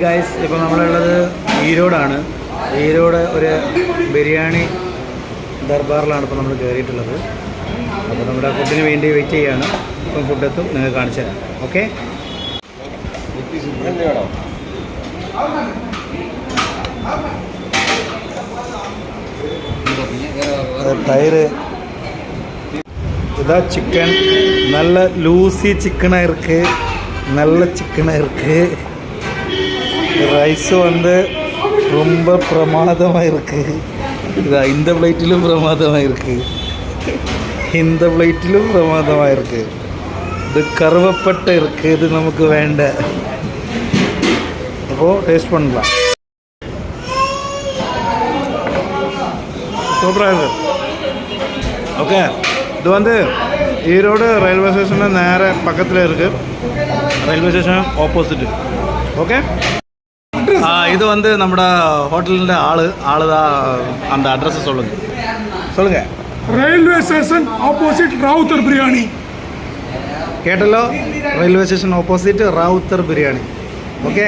Guys, ഇപ്പോൾ നമ്മളുള്ളത് ഈരോടാണ്. ഈരോട് ഒരു ബിരിയാണി ദർബാറിലാണ് ഇപ്പോൾ നമ്മൾ കയറിയിട്ടുള്ളത്. അപ്പോൾ നമ്മുടെ ഫുഡിന് വേണ്ടി വെയിറ്റ് ചെയ്യുകയാണ്. ഇപ്പം ഫുഡ് എത്തും, നിങ്ങൾ കാണിച്ചു തരാം. ഓക്കെ, தயிர் இதான் சிக்கன். நல்ல லூசி சிக்கனாக இருக்குது, நல்ல சிக்கனாக இருக்குது. ரைஸு வந்து ரொம்ப பிரமாதமாக இருக்குது. இதான் இந்த பிளேட்டிலும் பிரமாதமாக இருக்குது, இந்த பிளேட்டிலும் பிரமாதமாக இருக்குது. இது கருவப்பட்டை இருக்குது, இது நமக்கு வேண்டாம். அப்போது டேஸ்ட் பண்ணலாம். சூப்பராக இருக்குது. ஓகே, இது வந்து ஈரோடு ரயில்வே ஸ்டேஷனில் நேர பக்கத்தில் இருக்குது. Railway station opposite. ஓகே, இது வந்து நம்ம ஹோட்டலில் ஆள் தான். அந்த அட்ரஸை சொல்லுங்கள். Railway station opposite Ravuthar biryani. கேட்டலோ, railway station opposite Ravuthar biryani. Okay.